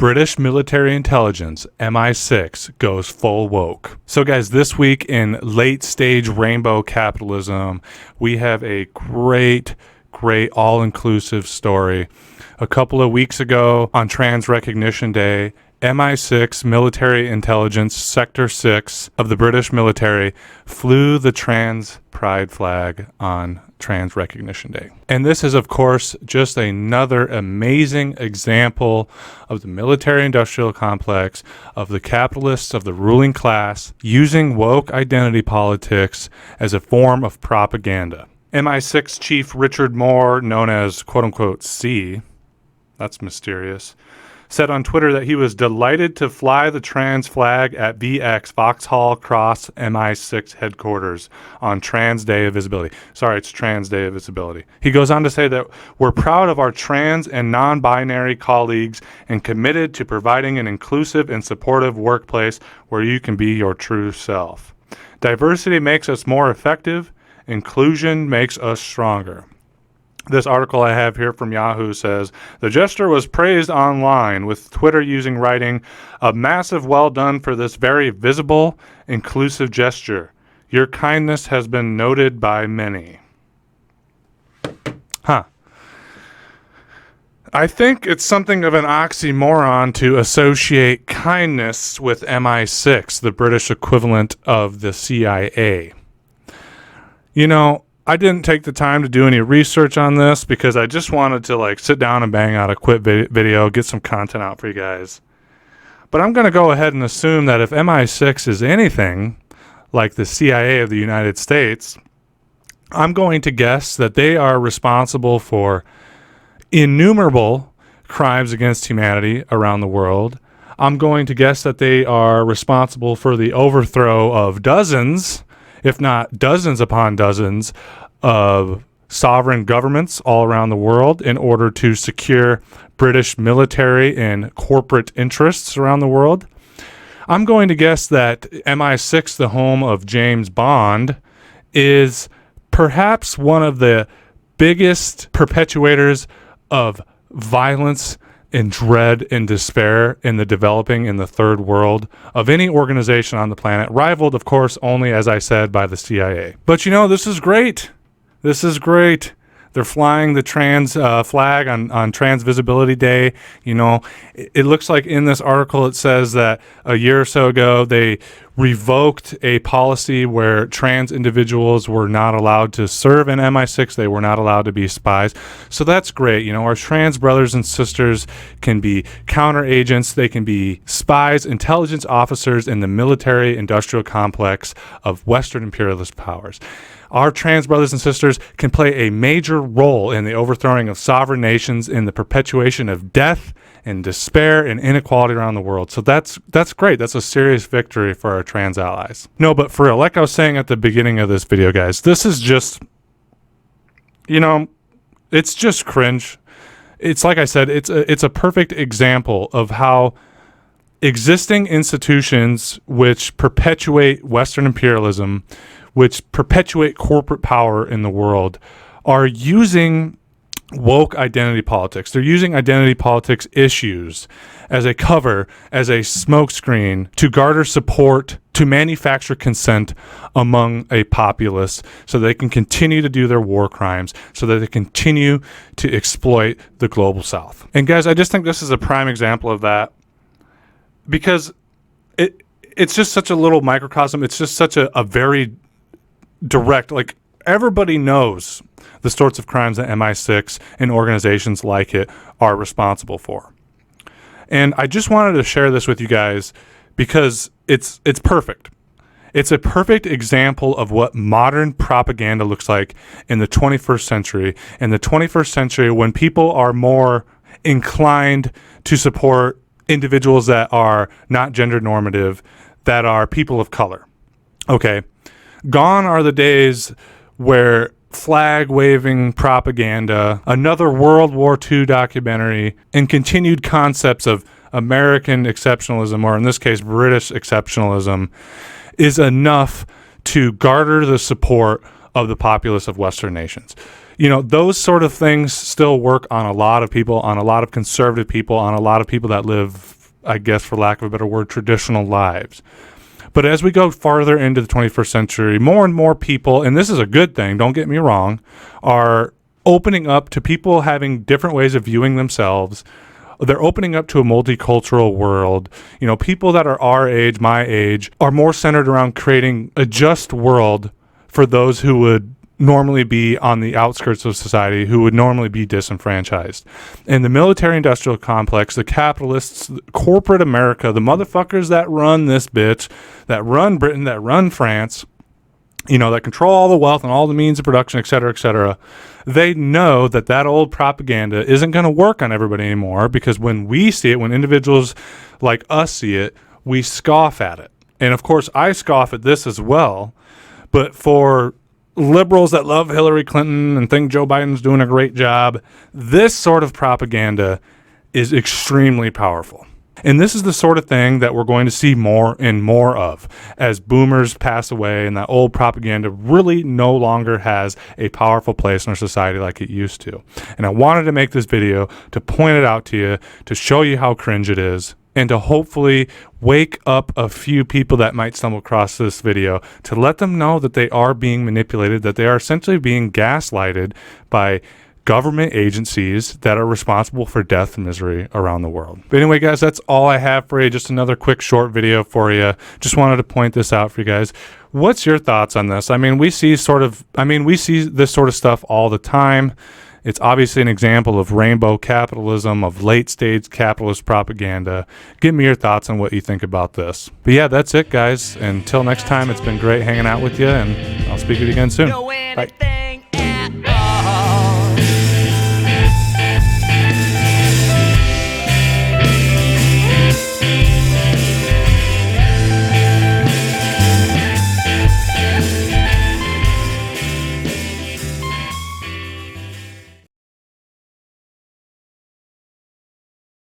British military intelligence, MI-6, goes full woke. So guys, this week in late stage rainbow capitalism, we have a great all-inclusive story. A couple of weeks ago on Trans Recognition Day, MI-6 military intelligence sector 6 of the British military flew the trans pride flag on Trans Recognition Day. And this is, of course, just another amazing example of the military industrial complex, of the capitalists, of the ruling class, using woke identity politics as a form of propaganda. MI6 Chief Richard Moore, known as quote-unquote C, that's mysterious, said on Twitter that he was delighted to fly the trans flag at VX Vauxhall Cross MI6 headquarters on Trans Day of Visibility. Sorry, it's Trans Day of Visibility. He goes on to say that we're proud of our trans and non-binary colleagues and committed to providing an inclusive and supportive workplace where you can be your true self. Diversity makes us more effective. Inclusion makes us stronger. This article I have here from Yahoo says, the gesture was praised online, with Twitter using writing, a massive well done for this very visible, inclusive gesture. Your kindness has been noted by many. I think it's something of an oxymoron to associate kindness with MI6, the British equivalent of the CIA. You know, I didn't take the time to do any research on this because I just wanted to sit down and bang out a quick video, get some content out for you guys. But I'm going to go ahead and assume that if MI6 is anything like the CIA of the United States, I'm going to guess that they are responsible for innumerable crimes against humanity around the world. I'm going to guess that they are responsible for the overthrow of dozens, if not dozens upon dozens, of sovereign governments all around the world in order to secure British military and corporate interests around the world. I'm going to guess that MI6, the home of James Bond, is perhaps one of the biggest perpetuators of violence and dread and despair in the developing in the third world of any organization on the planet, rivaled, of course, only, as I said, by the CIA. But this is great. This is great. They're flying the trans flag on Trans Visibility Day. It looks like in this article it says that a year or so ago they revoked a policy where trans individuals were not allowed to serve in MI6. They were not allowed to be spies. So that's great. Our trans brothers and sisters can be counter agents. They can be spies, intelligence officers in the military industrial complex of Western imperialist powers. Our trans brothers and sisters can play a major role in the overthrowing of sovereign nations, in the perpetuation of death and despair and inequality around the world. So that's great. That's a serious victory for our trans allies. No, but for real, like I was saying at the beginning of this video, guys, this is just, it's just cringe. It's like I said, it's a perfect example of how existing institutions which perpetuate Western imperialism, which perpetuate corporate power in the world, are using woke identity politics. They're using identity politics issues as a cover, as a smokescreen to garner support, to manufacture consent among a populace so they can continue to do their war crimes, so that they continue to exploit the global south. And guys, I just think this is a prime example of that, because it's just such a little microcosm. It's just such a very direct, everybody knows the sorts of crimes that MI6 and organizations like it are responsible for. And I just wanted to share this with you guys because it's perfect. It's a perfect example of what modern propaganda looks like in the 21st century. In the 21st century, when people are more inclined to support individuals that are not gender normative, that are people of color. Okay. Gone are the days where flag-waving propaganda, another World War II documentary, and continued concepts of American exceptionalism, or in this case, British exceptionalism, is enough to garner the support of the populace of Western nations. Those sort of things still work on a lot of people, on a lot of conservative people, on a lot of people that live I guess for lack of a better word, traditional lives. But as we go farther into the 21st century, more and more people, and this is a good thing, don't get me wrong, are opening up to people having different ways of viewing themselves. They're opening up to a multicultural world. You know, people that are our age, my age, are more centered around creating a just world for those who would normally be on the outskirts of society, who would normally be disenfranchised. And the military-industrial complex, the capitalists, corporate America, the motherfuckers that run this bitch, that run Britain, that run France, you know, that control all the wealth and all the means of production, et cetera, they know that that old propaganda isn't going to work on everybody anymore, because when we see it, when individuals like us see it, we scoff at it. And of course, I scoff at this as well. But for liberals that love Hillary Clinton and think Joe Biden's doing a great job, this sort of propaganda is extremely powerful. And this is the sort of thing that we're going to see more and more of as boomers pass away and that old propaganda really no longer has a powerful place in our society like it used to. And I wanted to make this video to point it out to you, to show you how cringe it is, and to hopefully wake up a few people that might stumble across this video, to let them know that they are being manipulated, that they are essentially being gaslighted by government agencies that are responsible for death and misery around the world. But anyway, guys, that's all I have for you. Just another quick short video for you. Just wanted to point this out for you guys. What's your thoughts on this? I mean, we see this sort of stuff all the time. It's obviously an example of rainbow capitalism, of late-stage capitalist propaganda. Give me your thoughts on what you think about this. But yeah, that's it, guys. Until next time, it's been great hanging out with you, and I'll speak with you again soon. Bye.